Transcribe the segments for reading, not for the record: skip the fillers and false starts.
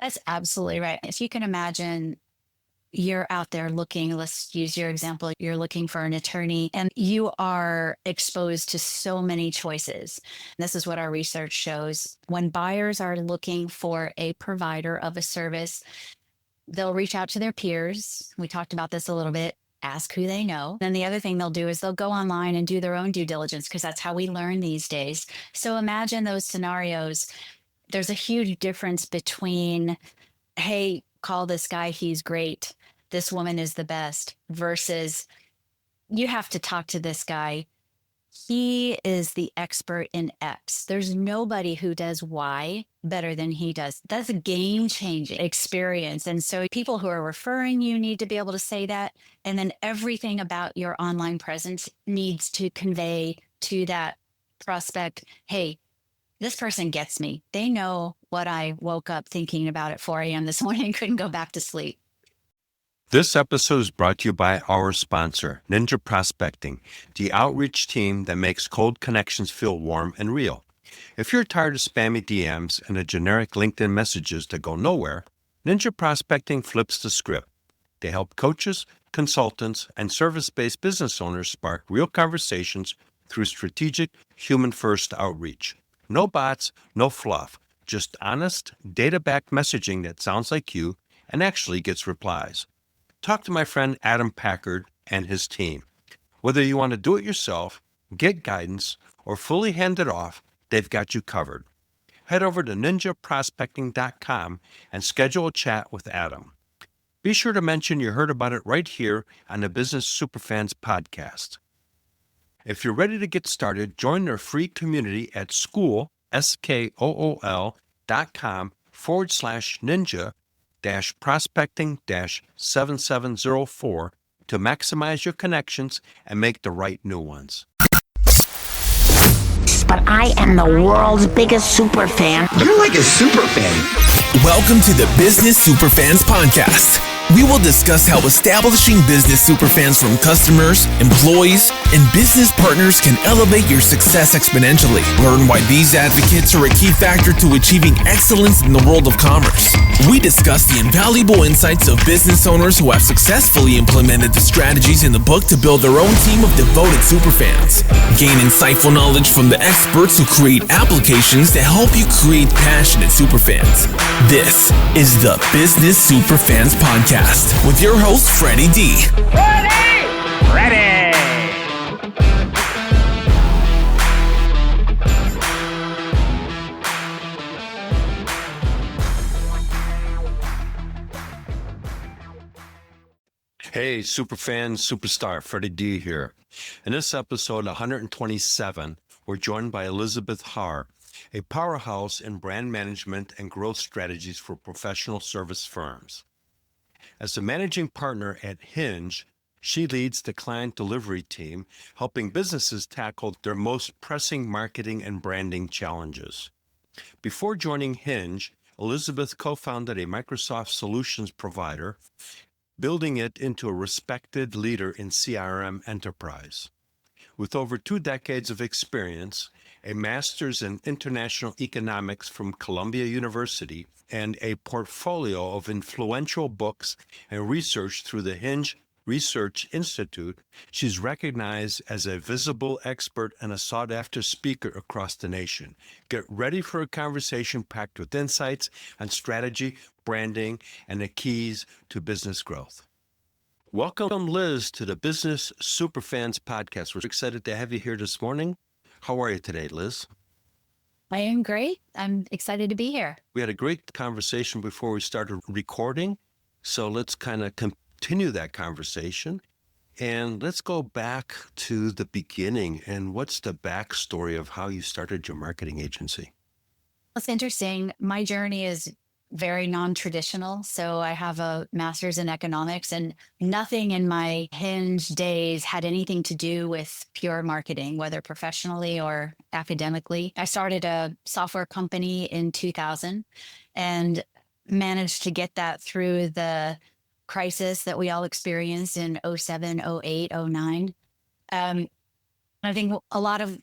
That's absolutely right. If you can imagine, you're out there looking, let's use your example, you're looking for an attorney and you are exposed to so many choices. This is what our research shows. When buyers are looking for a provider of a service, they'll reach out to their peers. We talked about this a little bit. Ask who they know. Then the other thing they'll do is they'll go online and do their own due diligence because that's how we learn these days. So imagine those scenarios. There's a huge difference between, hey, call this guy, he's great. This woman is the best, versus you have to talk to this guy. He is the expert in X. There's nobody who does Y better than he does. That's a game changing experience. And so people who are referring you need to be able to say that. And then everything about your online presence needs to convey to that prospect, hey, this person gets me. They know what I woke up thinking about at 4 a.m. this morning, couldn't go back to sleep. This episode is brought to you by our sponsor, Ninja Prospecting, the outreach team that makes cold connections feel warm and real. If you're tired of spammy DMs and the generic LinkedIn messages that go nowhere, Ninja Prospecting flips the script. They help coaches, consultants, and service-based business owners spark real conversations through strategic, human-first outreach. No bots, no fluff, just honest, data-backed messaging that sounds like you and actually gets replies. Talk to my friend Adam Packard and his team. Whether you want to do it yourself, get guidance, or fully hand it off, they've got you covered. Head over to ninjaprospecting.com and schedule a chat with Adam. Be sure to mention you heard about it right here on the Business Superfans podcast. If you're ready to get started, join their free community at school.com/ninja prospecting-7704 to maximize your connections and make the right new ones. But I am the world's biggest super fan. You're like a super fan. Welcome to the Business Superfans podcast. We will discuss how establishing business superfans from customers, employees, and business partners can elevate your success exponentially. Learn why these advocates are a key factor to achieving excellence in the world of commerce. We discuss the invaluable insights of business owners who have successfully implemented the strategies in the book to build their own team of devoted superfans. Gain insightful knowledge from the experts who create applications to help you create passionate superfans. This is the Business Superfans podcast with your host, Freddie D. Ready! Hey, superfan, superstar, Freddie D here. In this episode 127, we're joined by Elizabeth Harr, a powerhouse in brand management and growth strategies for professional service firms. As a managing partner at Hinge, she leads the client delivery team, helping businesses tackle their most pressing marketing and branding challenges. Before joining Hinge, Elizabeth co-founded a Microsoft solutions provider, building it into a respected leader in CRM enterprise. With over 2 decades of experience, a master's in international economics from Columbia University, and a portfolio of influential books and research through the Hinge Research Institute, she's recognized as a visible expert and a sought-after speaker across the nation. Get ready for a conversation packed with insights on strategy, branding, and the keys to business growth. Welcome, Liz, to the Business Superfans podcast. We're excited to have you here this morning. How are you today, Liz? I am great. I'm excited to be here. We had a great conversation before we started recording, so let's kind of continue that conversation. And let's go back to the beginning. And what's the backstory of how you started your marketing agency? It's interesting. My journey is very non-traditional. So I have a master's in economics, and nothing in my Hinge days had anything to do with pure marketing, whether professionally or academically. I started a software company in 2000 and managed to get that through the crisis that we all experienced in 07, 08, 09. I think a lot of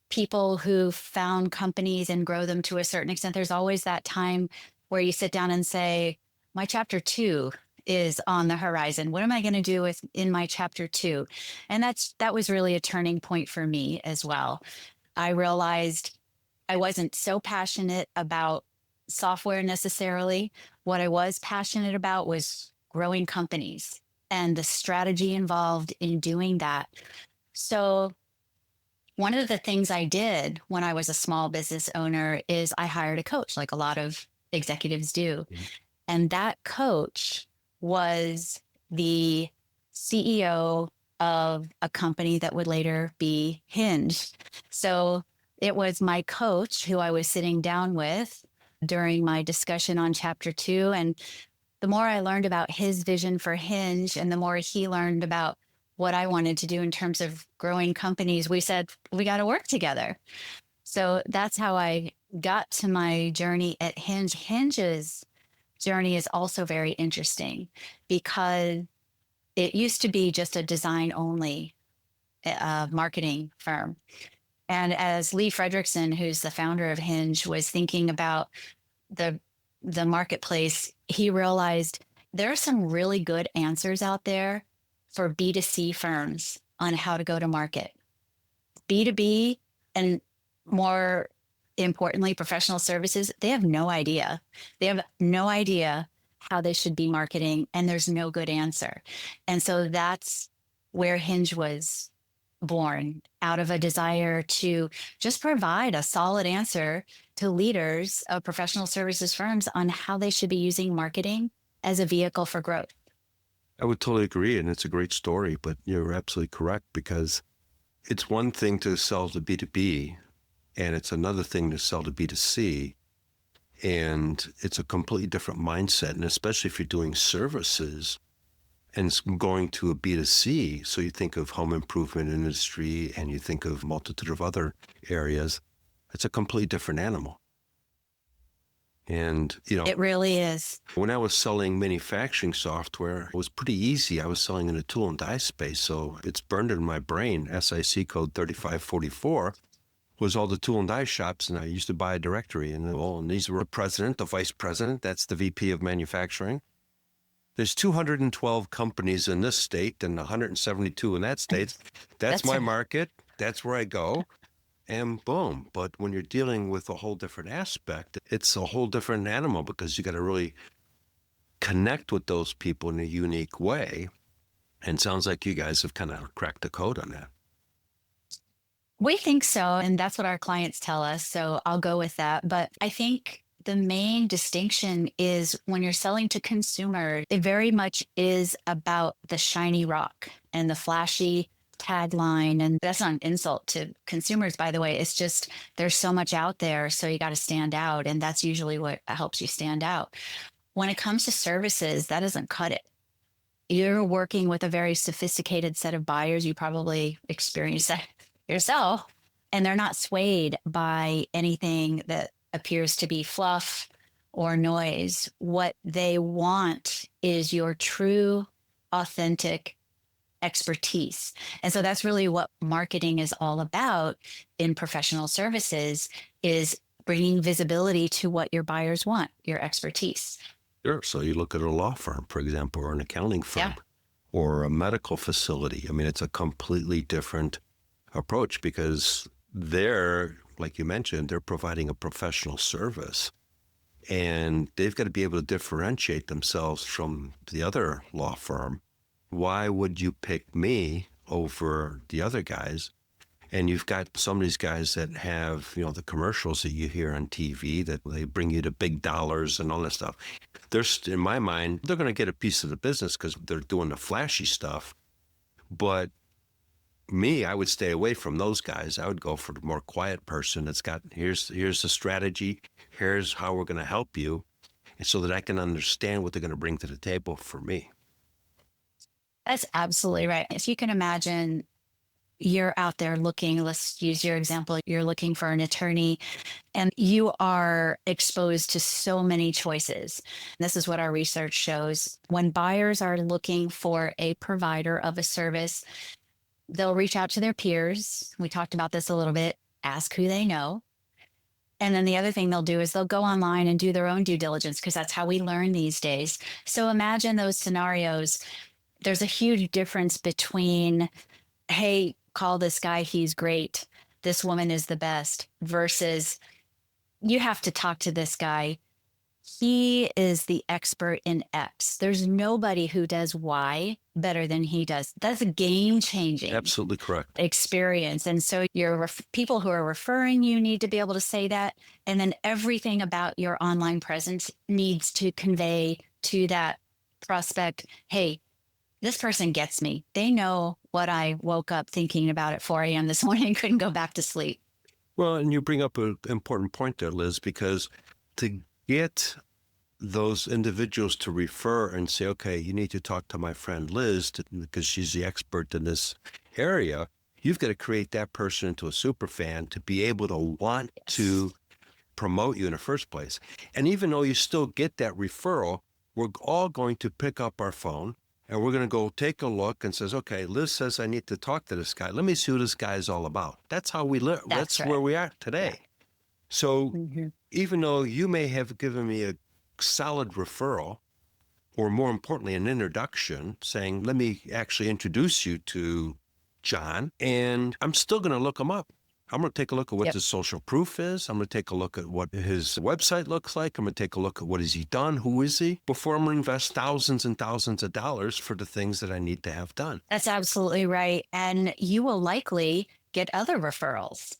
people who found companies and grow them to a certain extent, there's always that time where you sit down and say, my chapter 2 is on the horizon. What am I going to do with in my chapter 2? And that was really a turning point for me as well. I realized I wasn't so passionate about software necessarily. What I was passionate about was growing companies and the strategy involved in doing that. So, one of the things I did when I was a small business owner is I hired a coach, like a lot of executives do. Mhm. And that coach was the CEO of a company that would later be Hinge. So it was my coach who I was sitting down with during my discussion on chapter 2. And the more I learned about his vision for Hinge and the more he learned about what I wanted to do in terms of growing companies, we said, we got to work together. So that's how I got to my journey at Hinge. Hinge's journey is also very interesting because it used to be just a design only marketing firm. And as Lee Fredrickson, who's the founder of Hinge, was thinking about the the marketplace, he realized there are some really good answers out there for B2C firms on how to go to market. B2B and more importantly, professional services, they have no idea. They have no idea how they should be marketing, and there's no good answer. And so that's where Hinge was born, out of a desire to just provide a solid answer to leaders of professional services firms on how they should be using marketing as a vehicle for growth. I would totally agree. And it's a great story, but you're absolutely correct because it's one thing to sell to B2B and it's another thing to sell to B2C. And it's a completely different mindset. And especially if you're doing services and it's going to a B2C. So you think of home improvement industry and you think of a multitude of other areas. It's a completely different animal. And, It really is. when I was selling manufacturing software, it was pretty easy. I was selling in the tool and die space. So it's burned in my brain. SIC code 3544 was all the tool and die shops. And I used to buy a directory and these were the president, the vice president. That's the VP of manufacturing. There's 212 companies in this state and 172 in that state. That's my market. That's where I go. And boom. But when you're dealing with a whole different aspect, it's a whole different animal because you got to really connect with those people in a unique way. And it sounds like you guys have kind of cracked the code on that. We think so. And that's what our clients tell us. So I'll go with that. But I think the main distinction is when you're selling to consumers, it very much is about the shiny rock and the flashy tagline. And that's not an insult to consumers, by the way. It's just there's so much out there. So you got to stand out. And that's usually what helps you stand out. When it comes to services, that doesn't cut it. You're working with a very sophisticated set of buyers. You probably experienced that yourself. And they're not swayed by anything that appears to be fluff or noise. What they want is your true, authentic expertise. And so that's really what marketing is all about in professional services, is bringing visibility to what your buyers want, your expertise. Sure. So you look at a law firm, for example, or an accounting firm, Yeah. or a medical facility. I mean, it's a completely different approach because they're, like you mentioned, they're providing a professional service. And they've got to be able to differentiate themselves from the other law firm. Why would you pick me over the other guys? And you've got some of these guys that have, the commercials that you hear on TV that they bring you to big dollars and all that stuff. In my mind, they're going to get a piece of the business because they're doing the flashy stuff. But me, I would stay away from those guys. I would go for the more quiet person that's got, here's the strategy, here's how we're going to help you, and so that I can understand what they're going to bring to the table for me. That's absolutely right. If you can imagine, you're out there looking, let's use your example, you're looking for an attorney and you are exposed to so many choices. This is what our research shows. When buyers are looking for a provider of a service, they'll reach out to their peers. We talked about this a little bit, ask who they know. And then the other thing they'll do is they'll go online and do their own due diligence because that's how we learn these days. So imagine those scenarios. There's a huge difference between, hey, call this guy, he's great. This woman is the best, versus you have to talk to this guy. He is the expert in X. There's nobody who does Y better than he does. That's a game changing Absolutely correct. experience. And so your people who are referring you need to be able to say that. And then everything about your online presence needs to convey to that prospect, hey, this person gets me. They know what I woke up thinking about at 4 a.m. this morning and couldn't go back to sleep. Well, and you bring up an important point there, Liz, because to get those individuals to refer and say, okay, you need to talk to my friend Liz because she's the expert in this area, you've got to create that person into a super fan to be able to want to promote you in the first place. And even though you still get that referral, we're all going to pick up our phone and we're going to go take a look and says, okay, Liz says I need to talk to this guy. Let me see what this guy is all about. That's how we live. That's right. where we are today. Yeah. So even though you may have given me a solid referral, or more importantly, an introduction saying, let me actually introduce you to John, and I'm still going to look him up. I'm going to take a look at what his social proof is. I'm going to take a look at what his website looks like. I'm going to take a look at what has he done, who is he, before I'm going to invest thousands and thousands of dollars for the things that I need to have done. That's absolutely right. And you will likely get other referrals,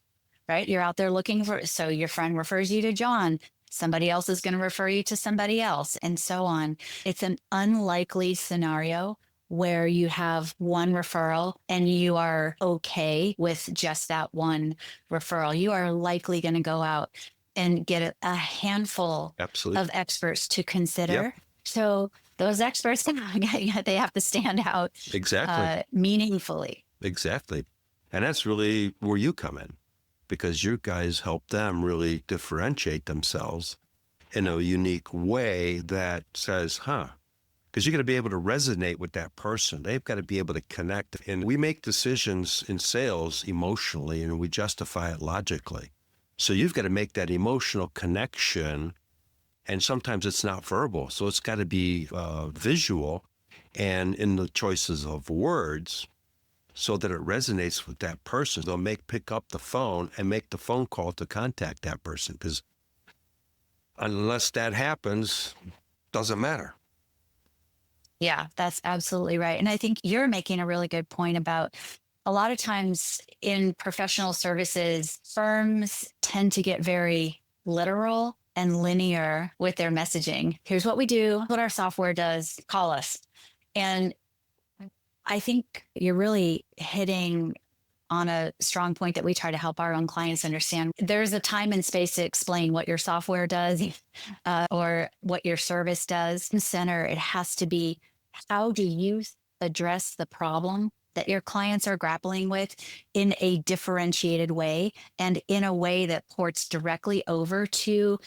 right? You're out there looking for, so your friend refers you to John. Somebody else is going to refer you to somebody else, and so on. It's an unlikely scenario where you have one referral and you are okay with just that one referral. You are likely going to go out and get a handful of experts to consider. Yep. So those experts, they have to stand out meaningfully. Exactly. And that's really where you come in, because you guys help them really differentiate themselves in a unique way that says, because you're going to be able to resonate with that person. They've got to be able to connect. And we make decisions in sales emotionally, and we justify it logically. So you've got to make that emotional connection. And sometimes it's not verbal. So it's got to be visual and in the choices of words so that it resonates with that person. They'll pick up the phone and make the phone call to contact that person. Because unless that happens, doesn't matter. Yeah, that's absolutely right. And I think you're making a really good point about a lot of times in professional services, firms tend to get very literal and linear with their messaging. Here's what we do, what our software does, call us. And I think you're really hitting on a strong point that we try to help our own clients understand. There's a time and space to explain what your software does or what your service does. In the center, it has to be, how do you address the problem that your clients are grappling with in a differentiated way and in a way that ports directly over to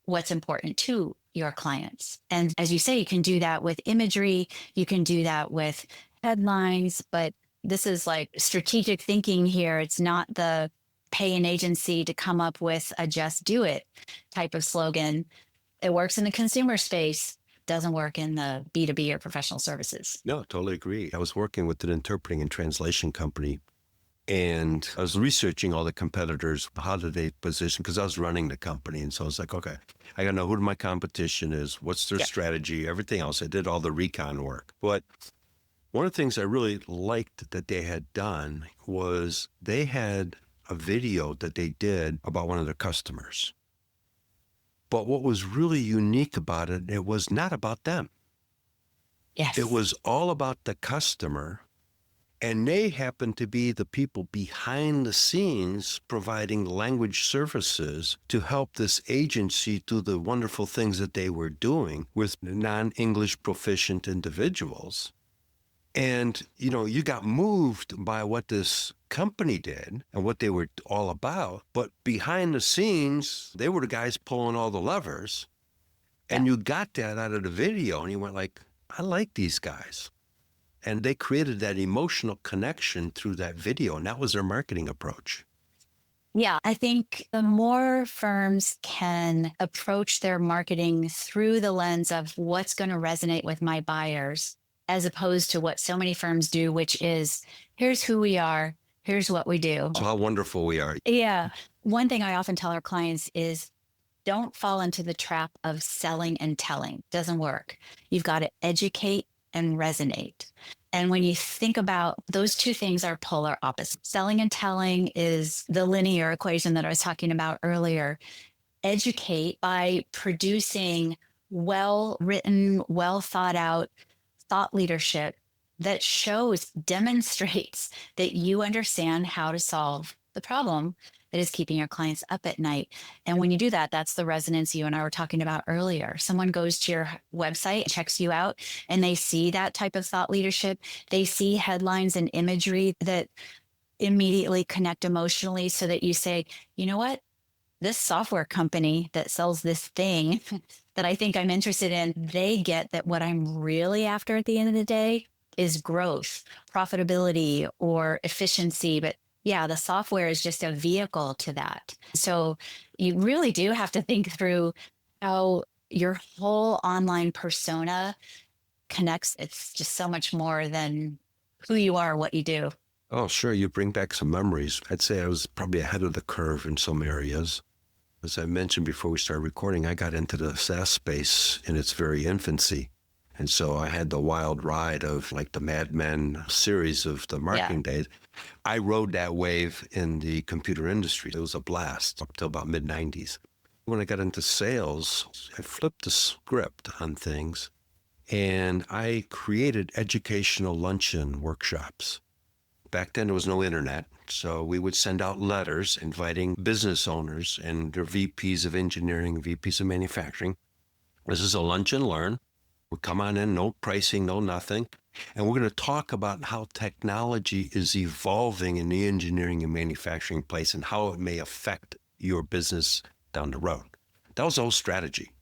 what's important to your clients. And as you say, you can do that with imagery, you can do that with headlines, but this is like strategic thinking here. It's not the pay an agency to come up with a just do it type of slogan. It works in the consumer space, doesn't work in the B2B or professional services. No, totally agree. I was working with an interpreting and translation company, and I was researching all the competitors. How did they position? Because I was running the company. And so I was like, okay, I got to know who my competition is. What's their strategy? Everything else. I did all the recon work. But one of the things I really liked that they had done was they had a video that they did about one of their customers. But what was really unique about it, it was not about them. Yes. It was all about the customer. And they happened to be the people behind the scenes providing language services to help this agency do the wonderful things that they were doing with non-English proficient individuals. And, you know, you got moved by what this company did and what they were all about. But behind the scenes, they were the guys pulling all the levers. And you got that out of the video. And you went like, I like these guys. And they created that emotional connection through that video. And that was their marketing approach. Yeah, I think the more firms can approach their marketing through the lens of what's going to resonate with my buyers, as opposed to what so many firms do, which is here's who we are, here's what we do. So how wonderful we are. Yeah. One thing I often tell our clients is don't fall into the trap of selling and telling. Doesn't work. You've got to educate and resonate. And when you think about those two things are polar opposites. Selling and telling is the linear equation that I was talking about earlier. Educate by producing well written, well thought out thought leadership that demonstrates that you understand how to solve the problem that is keeping your clients up at night. And when you do that, that's the resonance you and I were talking about earlier. Someone goes to your website, checks you out, and they see that type of thought leadership. They see headlines and imagery that immediately connect emotionally so that you say, you know what? This software company that sells this thing that I think I'm interested in, they get that what I'm really after at the end of the day is growth, profitability, or efficiency. But yeah, the software is just a vehicle to that. So you really do have to think through how your whole online persona connects. It's just so much more than who you are, what you do. Oh, sure. You bring back some memories. I'd say I was probably ahead of the curve in some areas. As I mentioned before we started recording, I got into the SaaS space in its very infancy. And so I had the wild ride of like the Mad Men series of the marketing days. I rode that wave in the computer industry. It was a blast up till about mid-90s. When I got into sales, I flipped the script on things and I created educational luncheon workshops. Back then, there was no internet, so we would send out letters inviting business owners and their VPs of engineering, VPs of manufacturing. This is a lunch and learn. We'll come on in, no pricing, no nothing. And we're going to talk about how technology is evolving in the engineering and manufacturing place and how it may affect your business down the road. That was the whole strategy.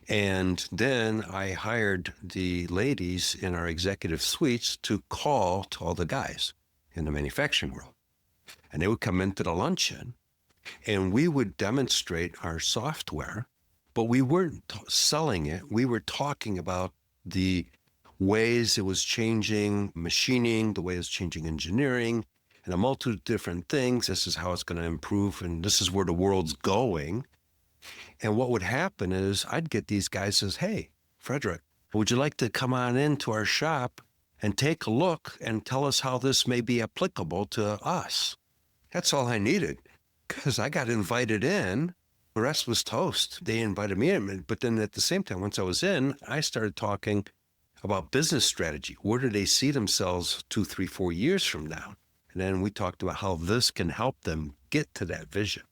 And then I hired the ladies in our executive suites to call to all the guys in the manufacturing world. And they would come into the luncheon and we would demonstrate our software, but we weren't selling it. We were talking about the ways it was changing machining, the way it was changing engineering, and a multitude of different things. This is how it's going to improve, and this is where the world's going. And what would happen is I'd get these guys says, hey, Frederick, would you like to come on into our shop and take a look and tell us how this may be applicable to us? That's all I needed because I got invited in. The rest was toast. They invited me in. But then at the same time, once I was in, I started talking about business strategy. Where do they see themselves 2, 3, 4 years from now? And then we talked about how this can help them get to that vision.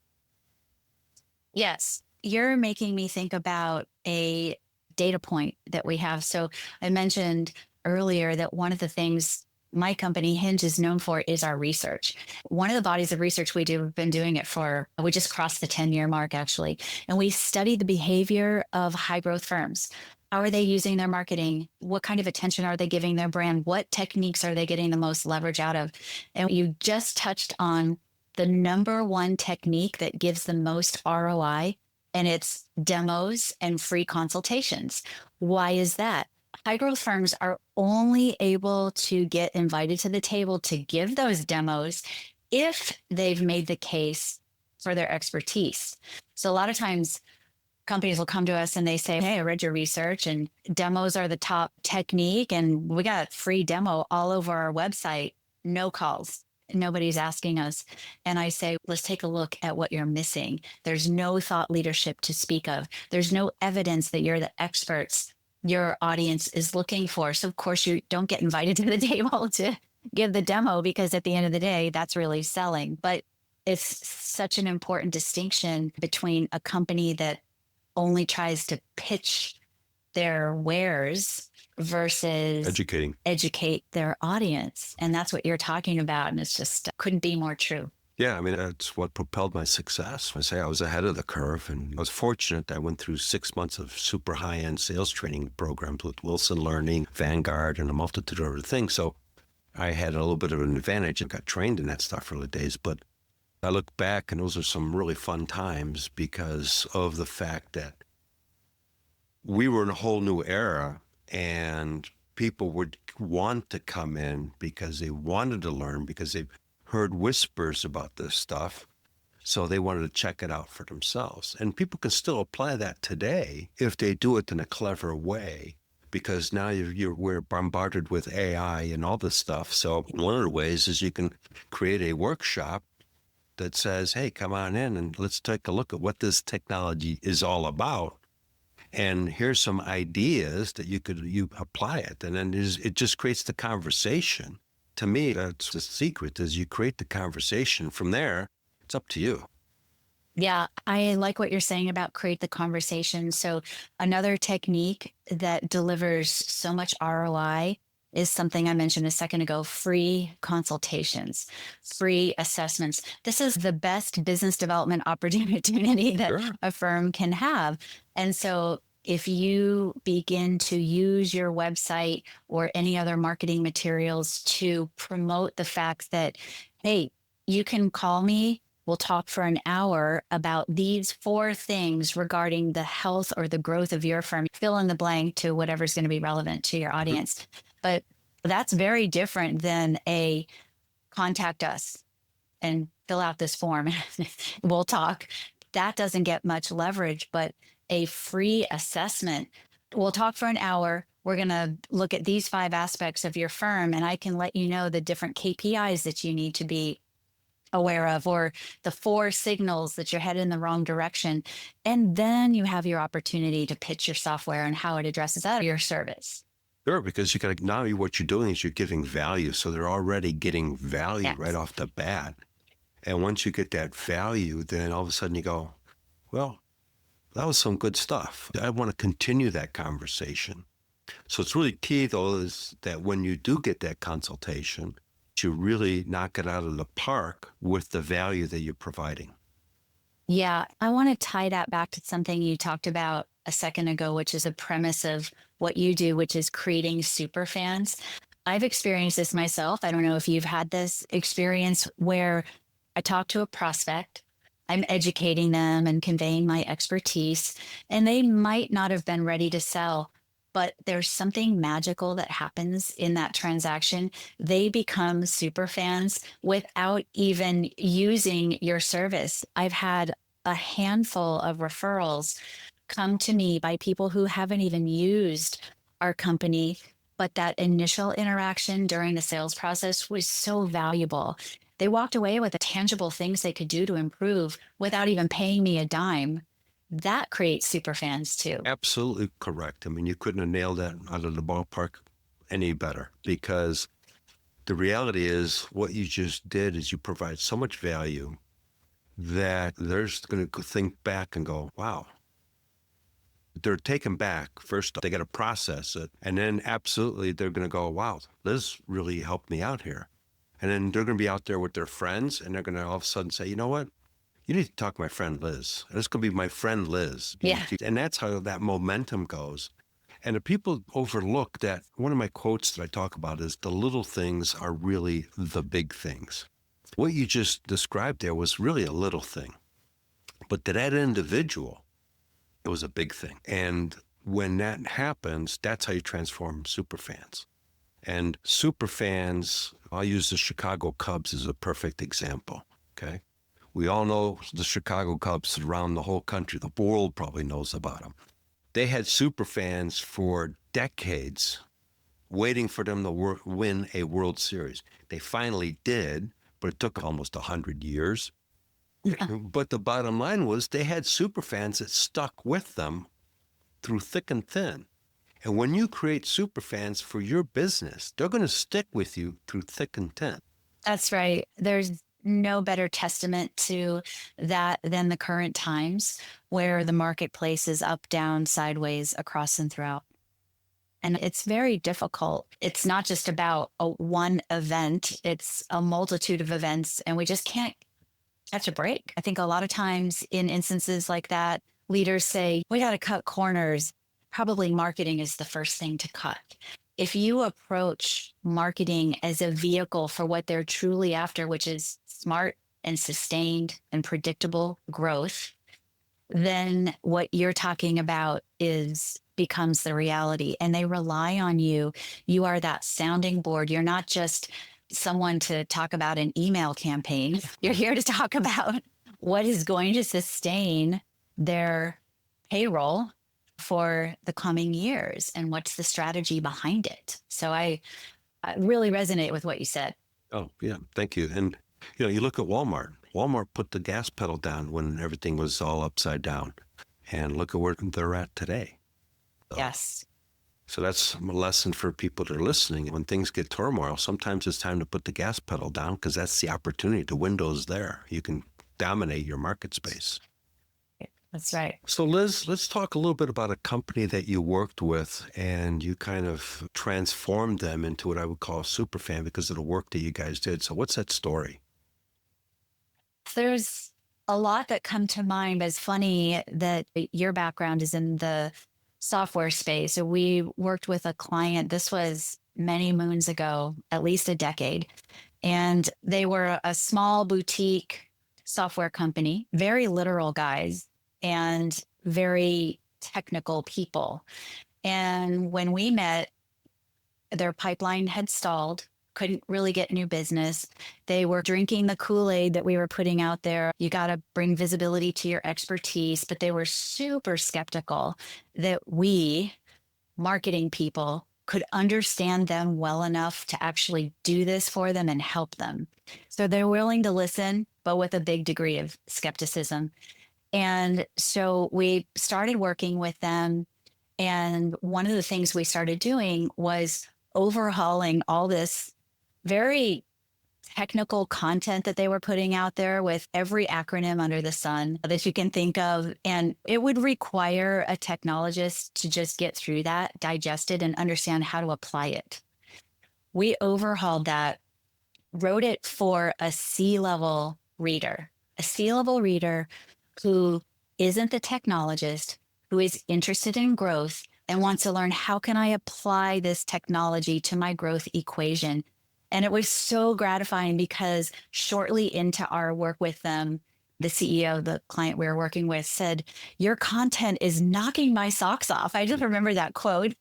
Yes, you're making me think about a data point that we have. So I mentioned earlier that one of the things my company Hinge is known for is our research. One of the bodies of research we do, we've been doing it we just crossed the 10-year mark actually. And we study the behavior of high growth firms. How are they using their marketing? What kind of attention are they giving their brand? What techniques are they getting the most leverage out of? And you just touched on the number one technique that gives the most ROI, and it's demos and free consultations. Why is that? High growth firms are only able to get invited to the table to give those demos if they've made the case for their expertise. So a lot of times companies will come to us and they say, hey, I read your research and demos are the top technique and we got free demo all over our website, no calls. Nobody's asking us. And I say, let's take a look at what you're missing. There's no thought leadership to speak of. There's no evidence that you're the experts your audience is looking for. So of course you don't get invited to the table to give the demo because at the end of the day, that's really selling. But it's such an important distinction between a company that only tries to pitch their wares versus educate their audience. And that's what you're talking about. And it's just couldn't be more true. Yeah, I mean, that's what propelled my success. I say I was ahead of the curve, and I was fortunate. I went through 6 months of super high-end sales training programs with Wilson Learning, Vanguard, and a multitude of other things. So I had a little bit of an advantage and got trained in that stuff early days. But I look back and those are some really fun times because of the fact that we were in a whole new era and people would want to come in because they wanted to learn, because they've heard whispers about this stuff. So they wanted to check it out for themselves. And people can still apply that today if they do it in a clever way, because now we're bombarded with AI and all this stuff. So one of the ways is you can create a workshop that says, hey, come on in and let's take a look at what this technology is all about. And here's some ideas that you apply it. And then it just creates the conversation. To me, that's the secret, is you create the conversation. From there, it's up to you. Yeah, I like what you're saying about create the conversation. So another technique that delivers so much ROI is something I mentioned a second ago: free consultations, free assessments. This is the best business development opportunity that Sure. a firm can have. And so if you begin to use your website or any other marketing materials to promote the fact that, hey, you can call me, we'll talk for an hour about these 4 things regarding the health or the growth of your firm, fill in the blank to whatever's going to be relevant to your audience. But that's very different than a contact us and fill out this form. We'll talk. That doesn't get much leverage, but a free assessment. We'll talk for an hour. We're going to look at these 5 aspects of your firm, and I can let you know the different KPIs that you need to be aware of, or the 4 signals that you're headed in the wrong direction. And then you have your opportunity to pitch your software and how it addresses that, or your service. Sure, because now what you're doing is you're giving value. So they're already getting value Yes. right off the bat. And once you get that value, then all of a sudden you go, well, that was some good stuff. I want to continue that conversation. So it's really key, though, is that when you do get that consultation, to really knock it out of the park with the value that you're providing. Yeah, I want to tie that back to something you talked about a second ago, which is a premise of what you do, which is creating super fans. I've experienced this myself. I don't know if you've had this experience where I talk to a prospect, I'm educating them and conveying my expertise, and they might not have been ready to sell, but there's something magical that happens in that transaction. They become super fans without even using your service. I've had a handful of referrals come to me by people who haven't even used our company, but that initial interaction during the sales process was so valuable. They walked away with the tangible things they could do to improve without even paying me a dime. That creates super fans too. Absolutely correct. I mean, you couldn't have nailed that out of the ballpark any better, because the reality is what you just did is you provide so much value that they're just going to think back and go, wow. They're taken back. First, they got to process it. And then absolutely, they're going to go, wow, Liz really helped me out here. And then they're going to be out there with their friends, and they're going to all of a sudden say, you know what? You need to talk to my friend Liz. And it's going to be my friend Liz. Yeah. And that's how that momentum goes. And the people overlook that. One of my quotes that I talk about is the little things are really the big things. What you just described there was really a little thing. But to that individual, it was a big thing. And when that happens, that's how you transform superfans. And superfans, I'll use the Chicago Cubs as a perfect example, okay? We all know the Chicago Cubs around the whole country. The world probably knows about them. They had superfans for decades waiting for them to win a World Series. They finally did, but it took almost 100 years. But the bottom line was they had superfans that stuck with them through thick and thin. And when you create superfans for your business, they're going to stick with you through thick and thin. That's right. There's no better testament to that than the current times, where the marketplace is up, down, sideways, across and throughout. And it's very difficult. It's not just about one event, it's a multitude of events, and we just can't catch a break. I think a lot of times in instances like that, leaders say, we got to cut corners. Probably marketing is the first thing to cut. If you approach marketing as a vehicle for what they're truly after, which is smart and sustained and predictable growth, then what you're talking about is becomes the reality, and they rely on you. You are that sounding board. You're not just someone to talk about an email campaign. You're here to talk about what is going to sustain their payroll for the coming years and what's the strategy behind it. So I really resonate with what you said. Oh, yeah. Thank you. And, you look at Walmart. Walmart put the gas pedal down when everything was all upside down. And look at where they're at today. Yes. So that's a lesson for people that are listening. When things get turmoil, sometimes it's time to put the gas pedal down because that's the opportunity. The window's there. You can dominate your market space. That's right. So Liz, let's talk a little bit about a company that you worked with and you kind of transformed them into what I would call a super fan because of the work that you guys did. So what's that story? There's a lot that come to mind, but it's funny that your background is in the software space. So we worked with a client. This was many moons ago, at least a decade. And they were a small boutique software company, very literal guys and very technical people. And when we met, their pipeline had stalled, couldn't really get new business. They were drinking the Kool-Aid that we were putting out there. You got to bring visibility to your expertise, but they were super skeptical that we, marketing people, could understand them well enough to actually do this for them and help them. So they're willing to listen, but with a big degree of skepticism. And so we started working with them. And one of the things we started doing was overhauling all this very technical content that they were putting out there with every acronym under the sun that you can think of. And it would require a technologist to just get through that, digest it, and understand how to apply it. We overhauled that, wrote it for a C-level reader who isn't the technologist, who is interested in growth and wants to learn, how can I apply this technology to my growth equation? And it was so gratifying because shortly into our work with them, the CEO, the client we were working with, said, "Your content is knocking my socks off." I just remember that quote.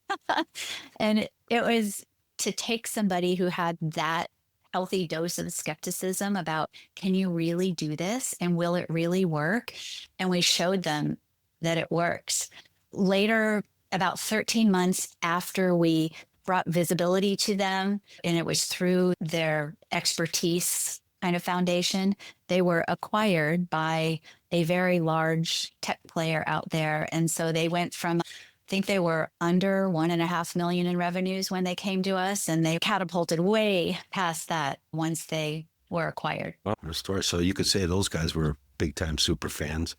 And it was to take somebody who had that healthy dose of skepticism about, can you really do this? And will it really work? And we showed them that it works. Later, about 13 months after we brought visibility to them, and it was through their expertise kind of foundation, they were acquired by a very large tech player out there. And so they went from, I think they were under 1.5 million in revenues when they came to us, and they catapulted way past that once they were acquired. Well, the story. So you could say those guys were big time super fans.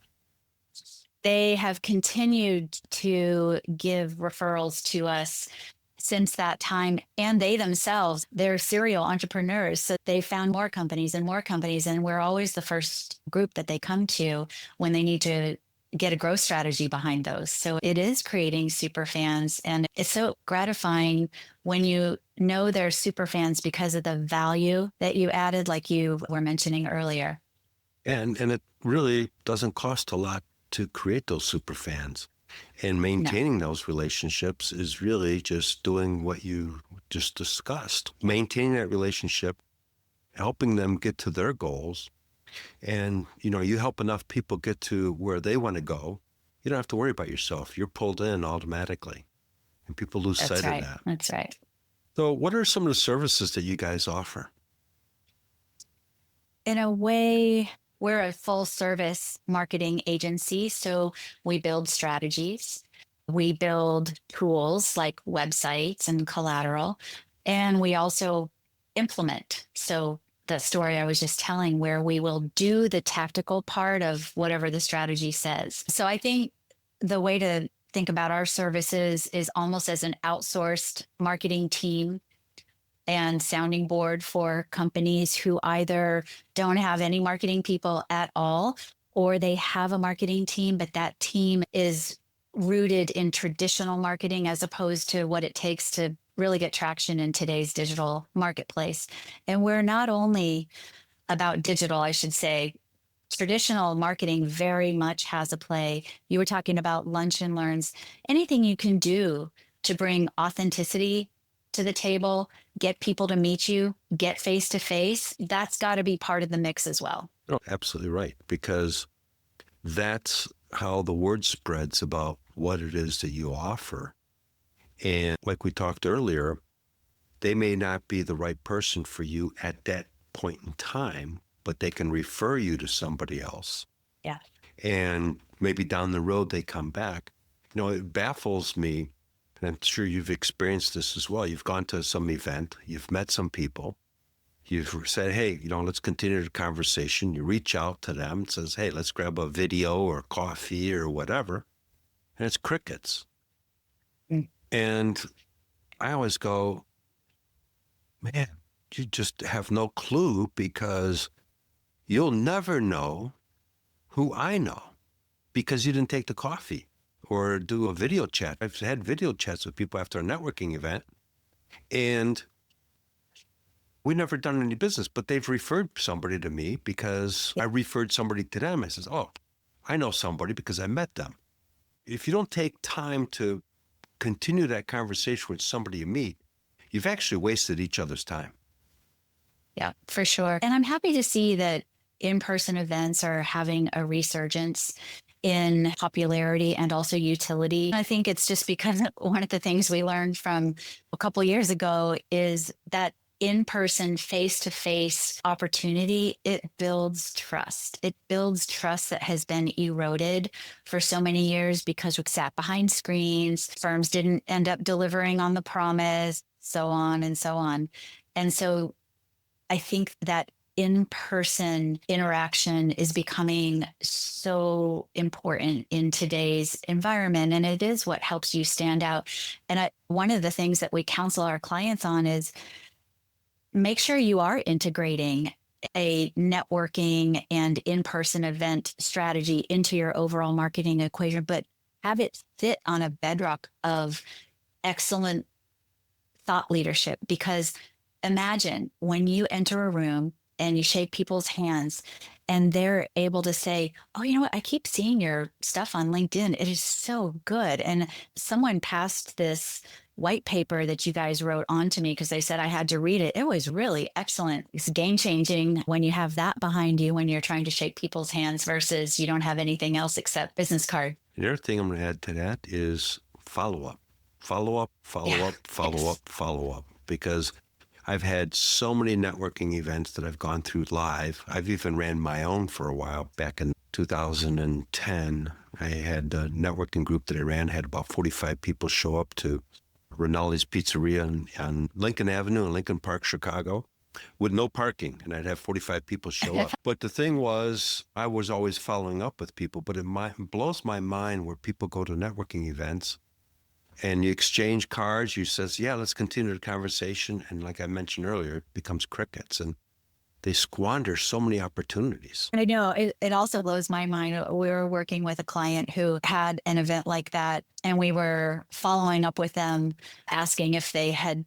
They have continued to give referrals to us since that time. And they themselves, they're serial entrepreneurs. So they found more companies. And we're always the first group that they come to when they need to get a growth strategy behind those. So it is creating super fans. And it's so gratifying when you know they're super fans because of the value that you added, like you were mentioning earlier. And it really doesn't cost a lot to create those super fans. And maintaining those relationships is really just doing what you just discussed. Maintaining that relationship, helping them get to their goals. And, you help enough people get to where they want to go. You don't have to worry about yourself. You're pulled in automatically. And people lose sight of that. That's right. So what are some of the services that you guys offer? In a way, we're a full service marketing agency. So we build strategies, we build tools like websites and collateral, and we also implement. So the story I was just telling, where we will do the tactical part of whatever the strategy says. So I think the way to think about our services is almost as an outsourced marketing team and sounding board for companies who either don't have any marketing people at all, or they have a marketing team, but that team is rooted in traditional marketing as opposed to what it takes to really get traction in today's digital marketplace. And we're not only about digital, I should say, traditional marketing very much has a play. You were talking about lunch and learns, anything you can do to bring authenticity to the table, get people to meet you, get face to face, that's got to be part of the mix as well. Oh, absolutely right. Because that's how the word spreads about what it is that you offer. And like we talked earlier, they may not be the right person for you at that point in time, but they can refer you to somebody else. Yeah. And maybe down the road they come back. It baffles me, and I'm sure you've experienced this as well. You've gone to some event, you've met some people, you've said, hey, let's continue the conversation. You reach out to them and says, hey, let's grab a video or coffee or whatever. And it's crickets. Mm. And I always go, man, you just have no clue, because you'll never know who I know because you didn't take the coffee or do a video chat. I've had video chats with people after a networking event, and we never done any business, but they've referred somebody to me because I referred somebody to them. I says, oh, I know somebody because I met them. If you don't take time to continue that conversation with somebody you meet, you've actually wasted each other's time. Yeah, for sure. And I'm happy to see that in-person events are having a resurgence in popularity and also utility. I think it's just because one of the things we learned from a couple of years ago is that in-person, face-to-face opportunity, it builds trust. It builds trust that has been eroded for so many years because we sat behind screens, firms didn't end up delivering on the promise, so on and so on. And so I think that in-person interaction is becoming so important in today's environment, and it is what helps you stand out. And one of the things that we counsel our clients on is make sure you are integrating a networking and in-person event strategy into your overall marketing equation, but have it sit on a bedrock of excellent thought leadership. Because imagine when you enter a room and you shake people's hands and they're able to say, oh, you know what? I keep seeing your stuff on LinkedIn. It is so good. And someone passed this white paper that you guys wrote on to me because they said I had to read it. It was really excellent. It's game changing when you have that behind you, when you're trying to shake people's hands versus you don't have anything else except business card. The other thing I'm going to add to that is follow up, follow up, follow up, follow up, follow up, because I've had so many networking events that I've gone through live. I've even ran my own for a while. Back in 2010, I had a networking group that I ran, had about 45 people show up to Rinaldi's Pizzeria on Lincoln Avenue in Lincoln Park, Chicago, with no parking. And I'd have 45 people show up. But the thing was, I was always following up with people, but it blows my mind where people go to networking events and you exchange cards. You says, yeah, let's continue the conversation. And like I mentioned earlier, it becomes crickets, and they squander so many opportunities. I know it also blows my mind. We were working with a client who had an event like that, and we were following up with them, asking if they had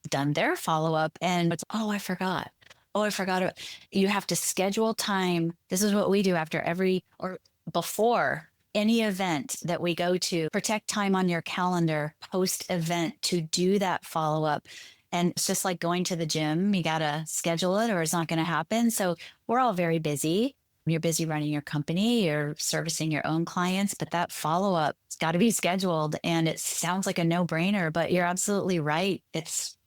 done their follow-up. And it's, oh, I forgot. Oh, I forgot. You have to schedule time. This is what we do after every or before any event that we go to. Protect time on your calendar post-event to do that follow-up. And it's just like going to the gym. You got to schedule it or it's not going to happen. So we're all very busy. You're busy running your company, you're servicing your own clients, but that follow-up has got to be scheduled. And it sounds like a no-brainer, but you're absolutely right. It's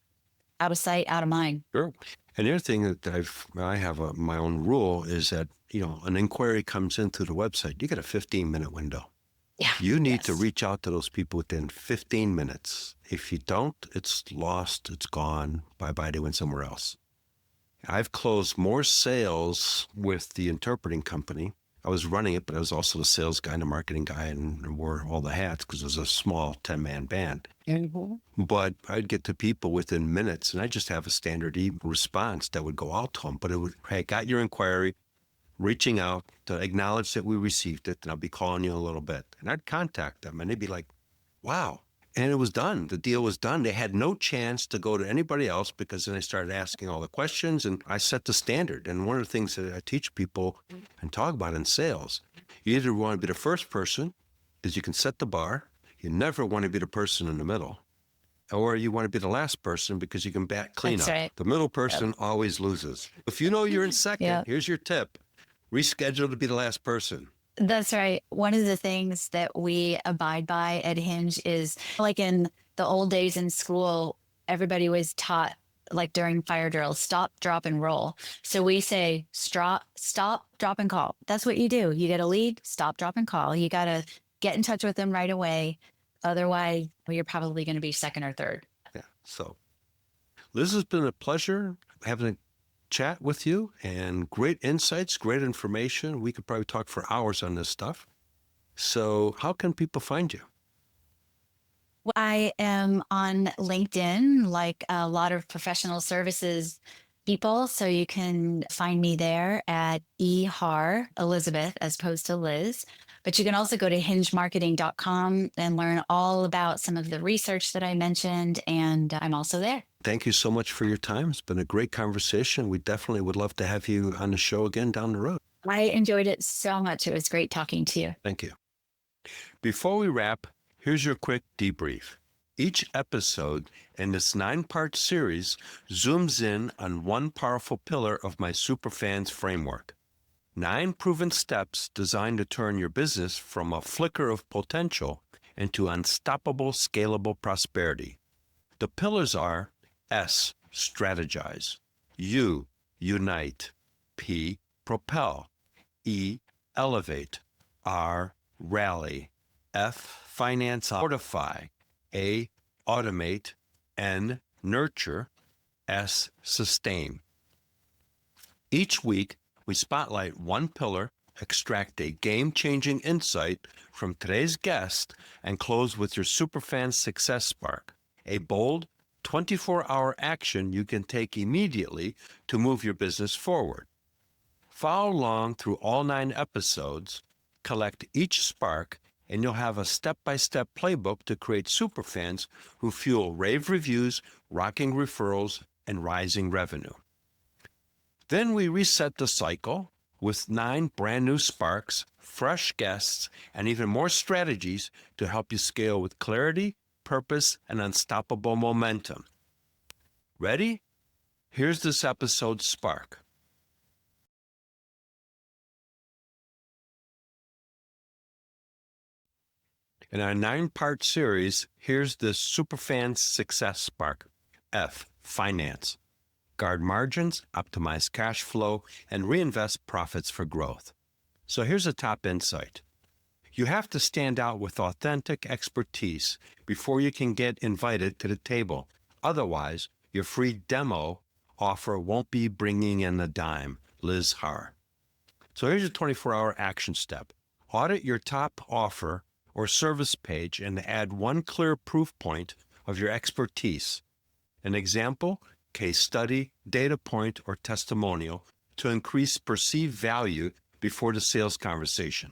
out of sight, out of mind. Sure. And the other thing that I have my own rule is that, an inquiry comes in through the website. You get a 15-minute window. Yeah. You need to reach out to those people within 15 minutes. If you don't, it's lost, it's gone, bye-bye, they went somewhere else. I've closed more sales with the interpreting company. I was running it, but I was also the sales guy and the marketing guy and wore all the hats because it was a small 10-man band. Mm-hmm. But I'd get to people within minutes, and I just have a standard response that would go out to them. But it would, hey, got your inquiry, reaching out to acknowledge that we received it, and I'll be calling you in a little bit. And I'd contact them, and they'd be like, wow, And it was done. The deal was done. They had no chance to go to anybody else because then they started asking all the questions, and I set the standard. And one of the things that I teach people and talk about in sales, you either want to be the first person because you can set the bar. You never want to be the person in the middle. Or you want to be the last person because you can bat cleanup. That's right. The middle person always loses. If you know you're in second, here's your tip. Reschedule to be the last person. That's right. One of the things that we abide by at Hinge is, like in the old days in school, everybody was taught, like during fire drills, stop, drop, and roll. So we say stop, drop, and call. That's what you do. You get a lead, stop, drop, and call. You got to get in touch with them right away. Otherwise, you're probably going to be second or third. Yeah. So, Liz, it's been a pleasure having a chat with you, and great insights, great information. We could probably talk for hours on this stuff. So how can people find you? Well, I am on LinkedIn, like a lot of professional services people. So you can find me there at Harr, Elizabeth, as opposed to Liz. But you can also go to hingemarketing.com and learn all about some of the research that I mentioned. And I'm also there. Thank you so much for your time. It's been a great conversation. We definitely would love to have you on the show again down the road. I enjoyed it so much. It was great talking to you. Thank you. Before we wrap, here's your quick debrief. Each episode in this 9-part series zooms in on one powerful pillar of my Superfans framework. 9 proven steps designed to turn your business from a flicker of potential into unstoppable, scalable prosperity. The pillars are S, strategize, U, unite, P, propel, E, elevate, R, rally, F, finance, fortify, A, automate, N, nurture, S, sustain. Each week, we spotlight one pillar, extract a game-changing insight from today's guest, and close with your Superfans Success Spark, a bold, 24-hour action you can take immediately to move your business forward. Follow along through all 9 episodes, collect each spark, and you'll have a step-by-step playbook to create superfans who fuel rave reviews, rocking referrals, and rising revenue. Then we reset the cycle with 9 brand new sparks, fresh guests, and even more strategies to help you scale with clarity, purpose, and unstoppable momentum. Ready? Here's this episode's spark. In our 9-part series, here's the Superfans Success Spark. F, finance. Guard margins, optimize cash flow, and reinvest profits for growth. So here's a top insight. You have to stand out with authentic expertise before you can get invited to the table. Otherwise, your free demo offer won't be bringing in a dime. Liz Harr. So here's your 24-hour action step. Audit your top offer or service page and add one clear proof point of your expertise. An example, case study, data point, or testimonial to increase perceived value before the sales conversation.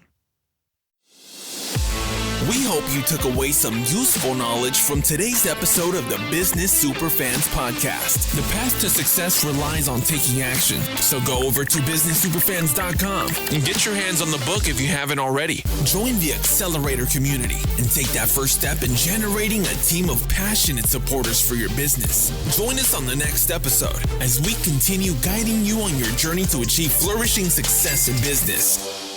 We hope you took away some useful knowledge from today's episode of the Business Superfans podcast. The path to success relies on taking action. So go over to businesssuperfans.com and get your hands on the book if you haven't already. Join the Accelerator community and take that first step in generating a team of passionate supporters for your business. Join us on the next episode as we continue guiding you on your journey to achieve flourishing success in business.